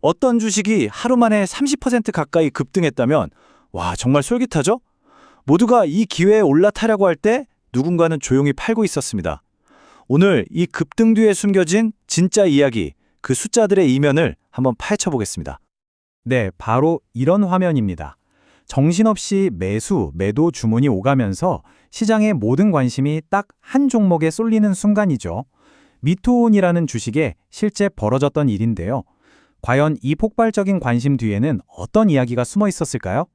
어떤 주식이 하루 만에 30% 가까이 급등했다면 와, 정말 솔깃하죠? 모두가 이 기회에 올라타려고 할 때 누군가는 조용히 팔고 있었습니다. 오늘 이 급등 뒤에 숨겨진 진짜 이야기, 그 숫자들의 이면을 한번 파헤쳐 보겠습니다. 네, 바로 이런 화면입니다. 정신없이 매수, 매도 주문이 오가면서 시장의 모든 관심이 딱 한 종목에 쏠리는 순간이죠. 미토온이라는 주식에 실제 벌어졌던 일인데요. 과연 이 폭발적인 관심 뒤에는 어떤 이야기가 숨어 있었을까요?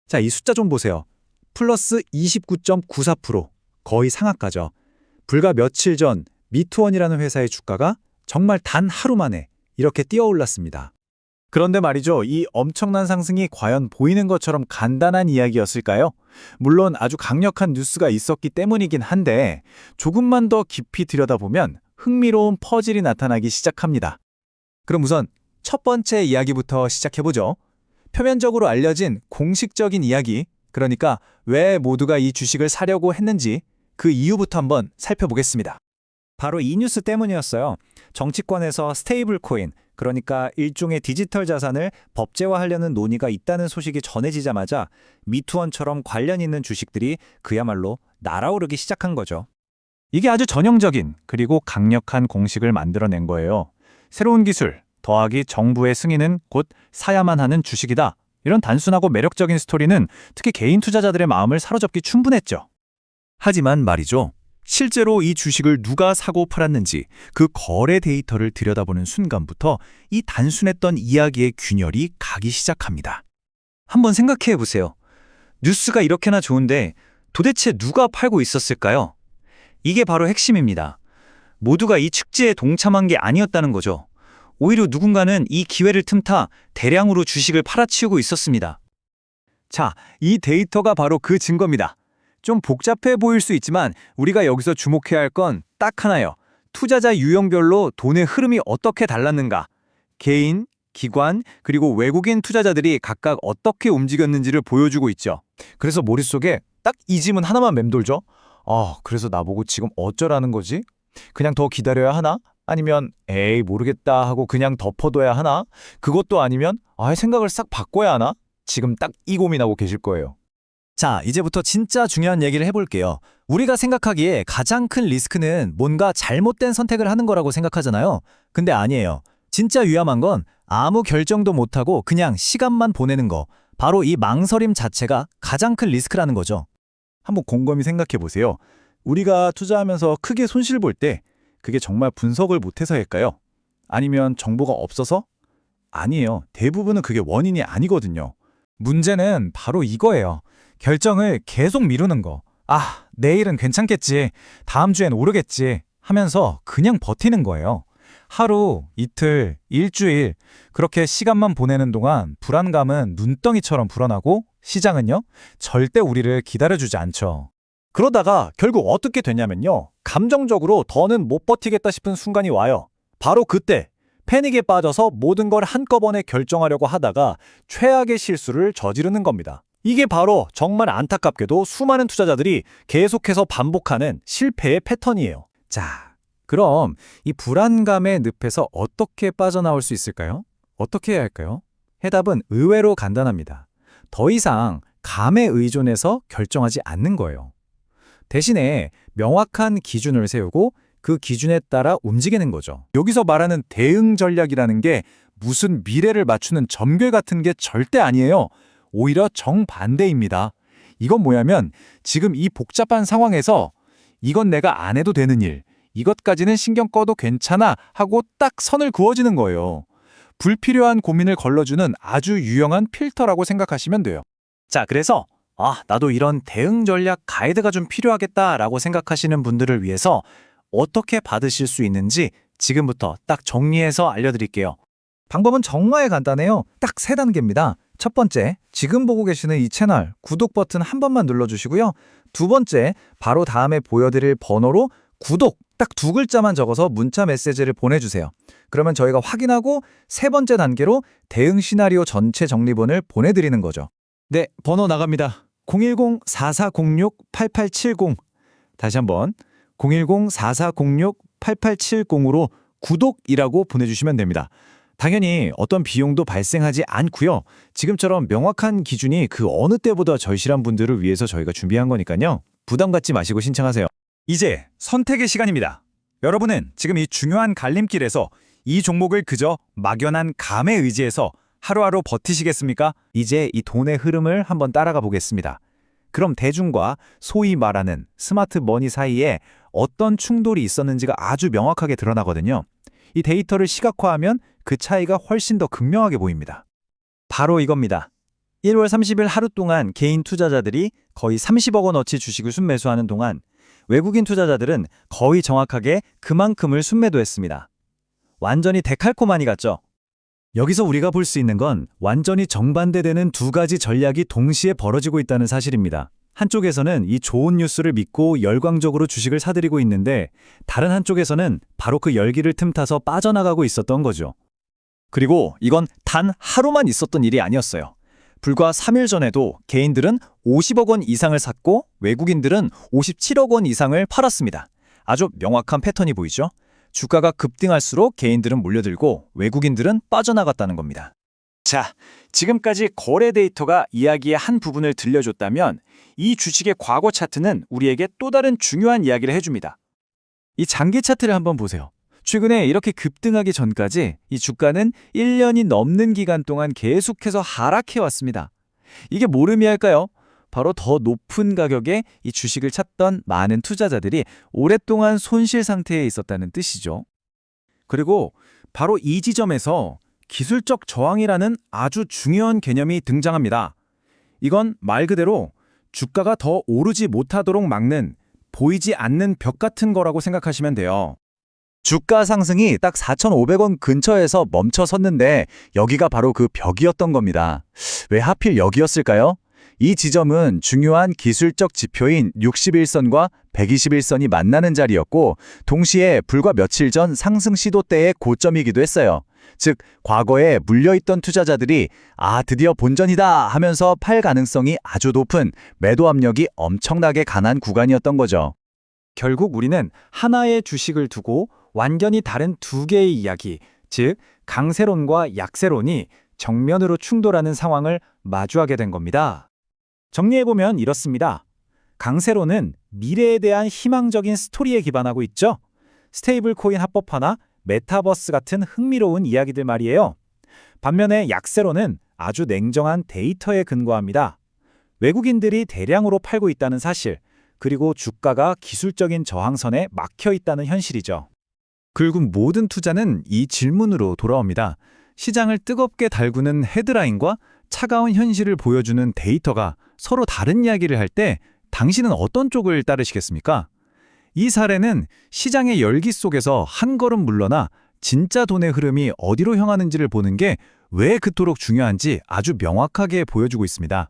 자, 이 숫자 좀 보세요. 플러스 29.94%, 거의 상한가죠. 불과 며칠 전 미투원이라는 회사의 주가가 정말 단 하루 만에 이렇게 뛰어올랐습니다. 그런데 말이죠, 이 엄청난 상승이 과연 보이는 것처럼 간단한 이야기였을까요? 물론 아주 강력한 뉴스가 있었기 때문이긴 한데 조금만 더 깊이 들여다보면 흥미로운 퍼즐이 나타나기 시작합니다. 그럼 우선 첫 번째 이야기부터 시작해보죠. 표면적으로 알려진 공식적인 이야기, 그러니까 왜 모두가 이 주식을 사려고 했는지 그 이유부터 한번 살펴보겠습니다. 바로 이 뉴스 때문이었어요. 정치권에서 스테이블 코인, 그러니까 일종의 디지털 자산을 법제화하려는 논의가 있다는 소식이 전해지자마자 미투원처럼 관련 있는 주식들이 그야말로 날아오르기 시작한 거죠. 이게 아주 전형적인 그리고 강력한 공식을 만들어낸 거예요. 새로운 기술, 더하기 정부의 승인은 곧 사야만 하는 주식이다. 이런 단순하고 매력적인 스토리는 특히 개인 투자자들의 마음을 사로잡기 충분했죠. 하지만 말이죠. 실제로 이 주식을 누가 사고 팔았는지 그 거래 데이터를 들여다보는 순간부터 이 단순했던 이야기의 균열이 가기 시작합니다. 한번 생각해 보세요. 뉴스가 이렇게나 좋은데 도대체 누가 팔고 있었을까요? 이게 바로 핵심입니다. 모두가 이 축제에 동참한 게 아니었다는 거죠. 오히려 누군가는 이 기회를 틈타 대량으로 주식을 팔아치우고 있었습니다. 자, 이 데이터가 바로 그 증거입니다. 좀 복잡해 보일 수 있지만 우리가 여기서 주목해야 할 건 딱 하나예요. 투자자 유형별로 돈의 흐름이 어떻게 달랐는가. 개인, 기관, 그리고 외국인 투자자들이 각각 어떻게 움직였는지를 보여주고 있죠. 그래서 머릿속에 딱 이 질문 하나만 맴돌죠. 그래서 나보고 지금 어쩌라는 거지? 그냥 더 기다려야 하나? 아니면 에이 모르겠다 하고 그냥 덮어둬야 하나? 그것도 아니면 생각을 싹 바꿔야 하나? 지금 딱 이 고민하고 계실 거예요. 자, 이제부터 진짜 중요한 얘기를 해볼게요. 우리가 생각하기에 가장 큰 리스크는 뭔가 잘못된 선택을 하는 거라고 생각하잖아요. 근데 아니에요. 진짜 위험한 건 아무 결정도 못하고 그냥 시간만 보내는 거. 바로 이 망설임 자체가 가장 큰 리스크라는 거죠. 한번 곰곰이 생각해 보세요. 우리가 투자하면서 크게 손실 볼 때 그게 정말 분석을 못해서일까요? 아니면 정보가 없어서? 아니에요. 대부분은 그게 원인이 아니거든요. 문제는 바로 이거예요. 결정을 계속 미루는 거. 내일은 괜찮겠지. 다음 주엔 오르겠지. 하면서 그냥 버티는 거예요. 하루, 이틀, 일주일 그렇게 시간만 보내는 동안 불안감은 눈덩이처럼 불어나고 시장은요, 절대 우리를 기다려주지 않죠. 그러다가 결국 어떻게 되냐면요. 감정적으로 더는 못 버티겠다 싶은 순간이 와요. 바로 그때 패닉에 빠져서 모든 걸 한꺼번에 결정하려고 하다가 최악의 실수를 저지르는 겁니다. 이게 바로 정말 안타깝게도 수많은 투자자들이 계속해서 반복하는 실패의 패턴이에요. 자, 그럼 이 불안감의 늪에서 어떻게 빠져나올 수 있을까요? 어떻게 해야 할까요? 해답은 의외로 간단합니다. 더 이상 감에 의존해서 결정하지 않는 거예요. 대신에 명확한 기준을 세우고 그 기준에 따라 움직이는 거죠. 여기서 말하는 대응 전략이라는 게 무슨 미래를 맞추는 점괘 같은 게 절대 아니에요. 오히려 정반대입니다. 이건 뭐냐면 지금 이 복잡한 상황에서 이건 내가 안 해도 되는 일, 이것까지는 신경 꺼도 괜찮아 하고 딱 선을 그어지는 거예요. 불필요한 고민을 걸러주는 아주 유용한 필터라고 생각하시면 돼요. 자, 그래서 나도 이런 대응 전략 가이드가 좀 필요하겠다라고 생각하시는 분들을 위해서 어떻게 받으실 수 있는지 지금부터 딱 정리해서 알려드릴게요. 방법은 정말 간단해요. 딱 3단계입니다. 첫 번째, 지금 보고 계시는 이 채널 구독 버튼 한 번만 눌러주시고요. 두 번째, 바로 다음에 보여드릴 번호로 구독 딱 2글자만 적어서 문자 메시지를 보내주세요. 그러면 저희가 확인하고 세 번째 단계로 대응 시나리오 전체 정리본을 보내드리는 거죠. 네, 번호 나갑니다. 010-4406-8870. 다시 한번 010-4406-8870으로 구독이라고 보내주시면 됩니다. 당연히 어떤 비용도 발생하지 않고요. 지금처럼 명확한 기준이 그 어느 때보다 절실한 분들을 위해서 저희가 준비한 거니까요. 부담 갖지 마시고 신청하세요. 이제 선택의 시간입니다. 여러분은 지금 이 중요한 갈림길에서 이 종목을 그저 막연한 감에 의지해서 하루하루 버티시겠습니까? 이제 이 돈의 흐름을 한번 따라가 보겠습니다. 그럼 대중과 소위 말하는 스마트 머니 사이에 어떤 충돌이 있었는지가 아주 명확하게 드러나거든요. 이 데이터를 시각화하면 그 차이가 훨씬 더 극명하게 보입니다. 바로 이겁니다. 1월 30일 하루 동안 개인 투자자들이 거의 30억 원어치 주식을 순매수하는 동안 외국인 투자자들은 거의 정확하게 그만큼을 순매도했습니다. 완전히 데칼코마니 같죠? 여기서 우리가 볼 수 있는 건 완전히 정반대되는 두 가지 전략이 동시에 벌어지고 있다는 사실입니다. 한쪽에서는 이 좋은 뉴스를 믿고 열광적으로 주식을 사들이고 있는데 다른 한쪽에서는 바로 그 열기를 틈타서 빠져나가고 있었던 거죠. 그리고 이건 단 하루만 있었던 일이 아니었어요. 불과 3일 전에도 개인들은 50억 원 이상을 샀고 외국인들은 57억 원 이상을 팔았습니다. 아주 명확한 패턴이 보이죠? 주가가 급등할수록 개인들은 몰려들고 외국인들은 빠져나갔다는 겁니다. 자, 지금까지 거래 데이터가 이야기의 한 부분을 들려줬다면 이 주식의 과거 차트는 우리에게 또 다른 중요한 이야기를 해줍니다. 이 장기 차트를 한번 보세요. 최근에 이렇게 급등하기 전까지 이 주가는 1년이 넘는 기간 동안 계속해서 하락해 왔습니다. 이게 뭘 의미할까요? 바로 더 높은 가격에 이 주식을 찾던 많은 투자자들이 오랫동안 손실 상태에 있었다는 뜻이죠. 그리고 바로 이 지점에서 기술적 저항이라는 아주 중요한 개념이 등장합니다. 이건 말 그대로 주가가 더 오르지 못하도록 막는 보이지 않는 벽 같은 거라고 생각하시면 돼요. 주가 상승이 딱 4,500원 근처에서 멈춰 섰는데 여기가 바로 그 벽이었던 겁니다. 왜 하필 여기였을까요? 이 지점은 중요한 기술적 지표인 61선과 121선이 만나는 자리였고 동시에 불과 며칠 전 상승 시도 때의 고점이기도 했어요. 즉 과거에 물려있던 투자자들이 드디어 본전이다 하면서 팔 가능성이 아주 높은 매도 압력이 엄청나게 강한 구간이었던 거죠. 결국 우리는 하나의 주식을 두고 완전히 다른 두 개의 이야기, 즉 강세론과 약세론이 정면으로 충돌하는 상황을 마주하게 된 겁니다. 정리해보면 이렇습니다. 강세론은 미래에 대한 희망적인 스토리에 기반하고 있죠. 스테이블 코인 합법화나 메타버스 같은 흥미로운 이야기들 말이에요. 반면에 약세론은 아주 냉정한 데이터에 근거합니다. 외국인들이 대량으로 팔고 있다는 사실, 그리고 주가가 기술적인 저항선에 막혀 있다는 현실이죠. 결국 모든 투자는 이 질문으로 돌아옵니다. 시장을 뜨겁게 달구는 헤드라인과 차가운 현실을 보여주는 데이터가 서로 다른 이야기를 할 때 당신은 어떤 쪽을 따르시겠습니까? 이 사례는 시장의 열기 속에서 한 걸음 물러나 진짜 돈의 흐름이 어디로 향하는지를 보는 게 왜 그토록 중요한지 아주 명확하게 보여주고 있습니다.